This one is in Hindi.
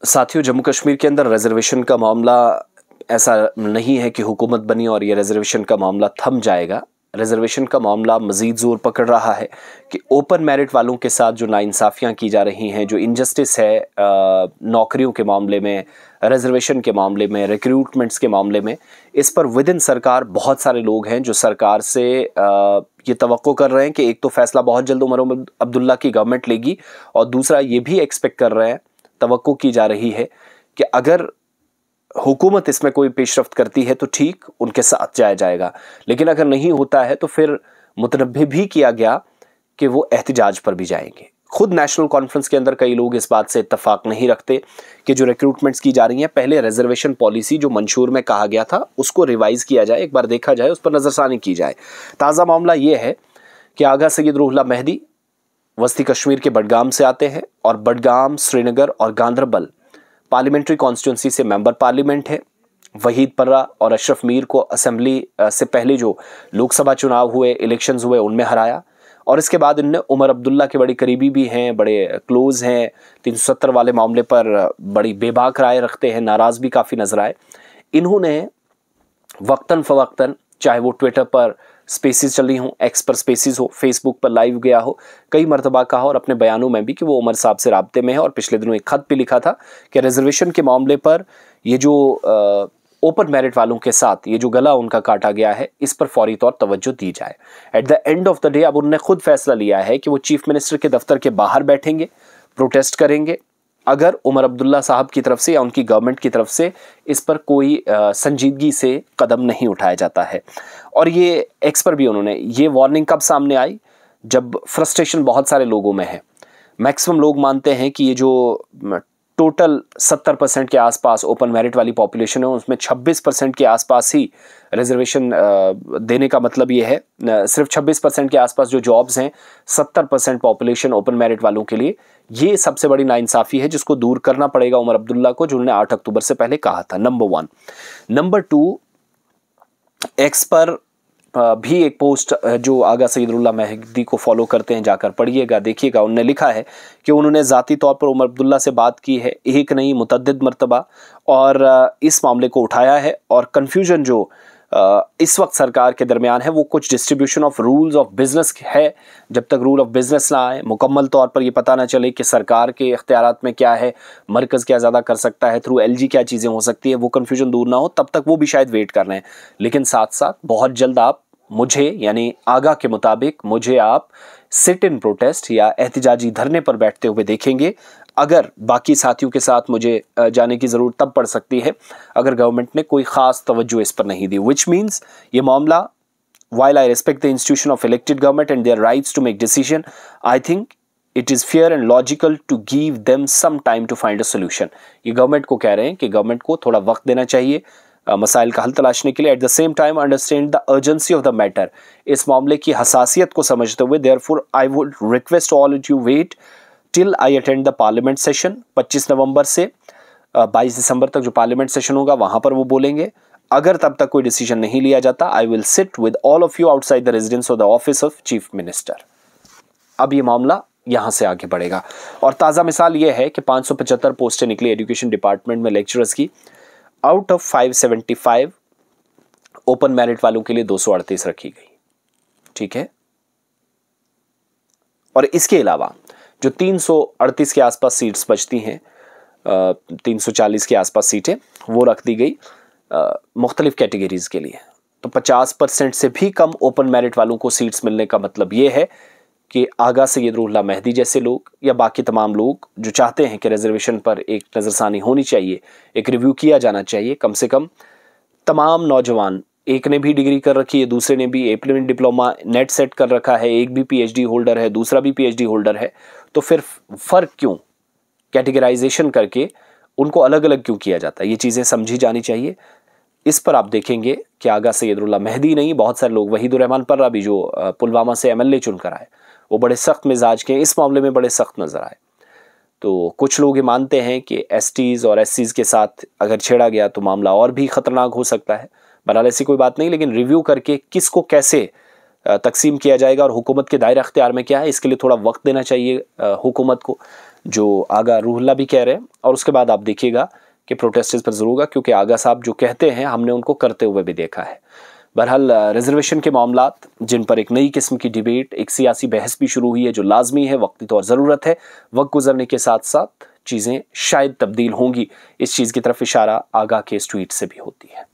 साथियों, जम्मू कश्मीर के अंदर रिजर्वेशन का मामला ऐसा नहीं है कि हुकूमत बनी और ये रिजर्वेशन का मामला थम जाएगा। रिजर्वेशन का मामला मज़ीद ज़ोर पकड़ रहा है कि ओपन मेरिट वालों के साथ जो नाइंसाफ़ियाँ की जा रही हैं, जो इनजस्टिस है नौकरियों के मामले में, रिजर्वेशन के मामले में, रिक्रूटमेंट्स के मामले में, इस पर विद इन सरकार बहुत सारे लोग हैं जो सरकार से ये तवक्को कर रहे हैं कि एक तो फ़ैसला बहुत जल्द उमर अब्दुल्ला की गवर्नमेंट लेगी और दूसरा ये भी एक्सपेक्ट कर रहे हैं, तवक्को की जा रही है कि अगर हुकूमत इसमें कोई पेशरफ्त करती है तो ठीक, उनके साथ जाया जाएगा, लेकिन अगर नहीं होता है तो फिर मुतनब्बे भी किया गया कि वो एहतिजाज पर भी जाएंगे। खुद नेशनल कॉन्फ्रेंस के अंदर कई लोग इस बात से इत्तफाक नहीं रखते कि जो रिक्रूटमेंट्स की जा रही हैं, पहले रिजर्वेशन पॉलिसी जो मंशूर में कहा गया था उसको रिवाइज किया जाए, एक बार देखा जाए, उस पर नज़रसानी की जाए। ताज़ा मामला ये है कि आगा सैयद रूहुल्लाह मेहदी वस्ती कश्मीर के बडगाम से आते हैं और बडगाम, श्रीनगर और गांदरबल पार्लियामेंट्री कॉन्स्टिट्यूंसी से मेंबर पार्लियामेंट है। वहीद पर्रा और अशरफ मीर को असेंबली से पहले जो लोकसभा चुनाव हुए, इलेक्शंस हुए, उनमें हराया और इसके बाद इनने उमर अब्दुल्ला के बड़ी करीबी भी हैं, बड़े क्लोज हैं, 370 वाले मामले पर बड़ी बेबाक राय रखते हैं, नाराज़ भी काफ़ी नजर आए। इन्होंने वक्तन फ़वक्तन, चाहे वो ट्विटर पर स्पेसिस चल रही हों, एक्स पर स्पेसिस हो, फेसबुक पर लाइव गया हो, कई मरतबा कहा और अपने बयानों में भी कि वो उमर साहब से राब्ते में है और पिछले दिनों एक खत भी लिखा था कि रिजर्वेशन के मामले पर ये जो ओपन मेरिट वालों के साथ ये जो गला उनका काटा गया है, इस पर फौरी तौर तवज्जो दी जाए। At the end of the day अब उन्होंने खुद फैसला लिया है कि वो चीफ मिनिस्टर के दफ्तर के बाहर बैठेंगे, प्रोटेस्ट करेंगे अगर उमर अब्दुल्ला साहब की तरफ से या उनकी गवर्नमेंट की तरफ से इस पर कोई संजीदगी से कदम नहीं उठाया जाता है। और ये एक्स पर भी उन्होंने ये वार्निंग कब सामने आई, जब फ्रस्ट्रेशन बहुत सारे लोगों में है। मैक्सिमम लोग मानते हैं कि ये जो टोटल 70% के आसपास ओपन मेरिट वाली पॉपुलेशन है, उसमें 26% के आसपास ही रिजर्वेशन देने का मतलब ये है, सिर्फ 26% के आसपास जो जॉब्स हैं, 70% पॉपुलेशन ओपन मेरिट वालों के लिए, ये सबसे बड़ी नाइंसाफ़ी है जिसको दूर करना पड़ेगा उमर अब्दुल्ला को, जो उन्होंने 8 अक्टूबर से पहले कहा था। नंबर 1। नंबर 2, एक्स पर भी एक पोस्ट जो आगा सैयद रूहुल्लाह मेहदी को फॉलो करते हैं, जाकर पढ़िएगा, देखिएगा। उन्होंने लिखा है कि उन्होंने ज़ाती तौर पर उमर अब्दुल्ला से बात की है, एक नहीं मुतअद्दिद मरतबा, और इस मामले को उठाया है। और कन्फ्यूजन जो इस वक्त सरकार के दरमियान है वो कुछ distribution of rules of business है। जब तक रूल ऑफ बिजनेस ना आए, मुकम्मल तौर पर ये पता ना चले कि सरकार के इख्तियारात में क्या है, मरकज़ क्या ज़्यादा कर सकता है, थ्रू LG क्या चीज़ें हो सकती है, वो कन्फ्यूजन दूर ना हो, तब तक वो भी शायद वेट कर रहे हैं। लेकिन साथ साथ बहुत जल्द आप मुझे, यानी आगा के मुताबिक मुझे आप सिट इन प्रोटेस्ट या एहतिजाजी धरने पर बैठते हुए देखेंगे। अगर बाकी साथियों के साथ मुझे जाने की ज़रूरत तब पड़ सकती है अगर गवर्नमेंट ने कोई ख़ास तवज्जो इस पर नहीं दी, विच मीन्स ये मामला, while I respect the institution of elected government and their rights to make decision, I think it is fair and logical to give them some time to find a solution। ये गवर्नमेंट को कह रहे हैं कि गवर्नमेंट को थोड़ा वक्त देना चाहिए मसाइल का हल तलाशने के लिए। At the same time understand the urgency of the matter, इस मामले की हसासियत को समझते हुए therefore I would request all you wait till I attend the parliament session. 25 नवंबर से 22 दिसंबर तक जो पार्लियामेंट सेशन होगा वहां पर वो बोलेंगे। अगर तब तक कोई डिसीजन नहीं लिया जाता, I will sit with all of you outside the residence of the office of chief minister. अब ये मामला यहां से आगे बढ़ेगा। और ताज़ा मिसाल ये है कि 575 पोस्टें निकली एजुकेशन डिपार्टमेंट में लेक्चरर्स की। आउट ऑफ 575 ओपन मेरिट वालों के लिए 238 रखी गई। ठीक है। और इसके अलावा जो 338 के आसपास सीट्स बचती हैं, 340 के आसपास सीटें वो रख दी गई मुख्तलिफ कैटेगरीज के लिए। तो 50% से भी कम ओपन मेरिट वालों को सीट्स मिलने का मतलब ये है कि आगा सैयद रूहुल्लाह मेहदी जैसे लोग या बाकी तमाम लोग जो चाहते हैं कि रिजर्वेशन पर एक नज़रसानी होनी चाहिए, एक रिव्यू किया जाना चाहिए, कम से कम तमाम नौजवान, एक ने भी डिग्री कर रखी है, दूसरे ने भी एप्लीमेंट डिप्लोमा नेट सेट कर रखा है, एक भी PhD होल्डर है, दूसरा भी PhD होल्डर है, तो फिर फ़र्क क्यों कैटेगराइजेशन करके उनको अलग अलग क्यों किया जाता है? ये चीज़ें समझी जानी चाहिए। इस पर आप देखेंगे कि आगा सैयद रूहुल्लाह मेहदी नहीं, बहुत सारे लोग, वहीदुर रहमान पर्रा भी जो पुलवामा से MLA चुनकर आए, वो बड़े सख्त मिजाज के, इस मामले में बड़े सख्त नज़र आए। तो कुछ लोग ये मानते हैं कि STs और SCs के साथ अगर छेड़ा गया तो मामला और भी ख़तरनाक हो सकता है। बहरहाल ऐसी कोई बात नहीं, लेकिन रिव्यू करके किसको कैसे तकसीम किया जाएगा और हुकूमत के दायरा अख्तियार में क्या है, इसके लिए थोड़ा वक्त देना चाहिए हुकूमत को। जो आगा रूहुल्ला भी कह रहे हैं, और उसके बाद आप देखिएगा कि प्रोटेस्ट इस पर जरूर होगा, क्योंकि आगा साहब जो कहते हैं हमने उनको करते हुए भी देखा है। बहरहाल रिजर्वेशन के मामलात जिन पर एक नई किस्म की डिबेट, एक सियासी बहस भी शुरू हुई है, जो लाजमी है, वक्ती तौर ज़रूरत है। वक्त गुजरने के साथ साथ चीज़ें शायद तब्दील होंगी, इस चीज़ की तरफ इशारा आगा के इस ट्वीट से भी होती है।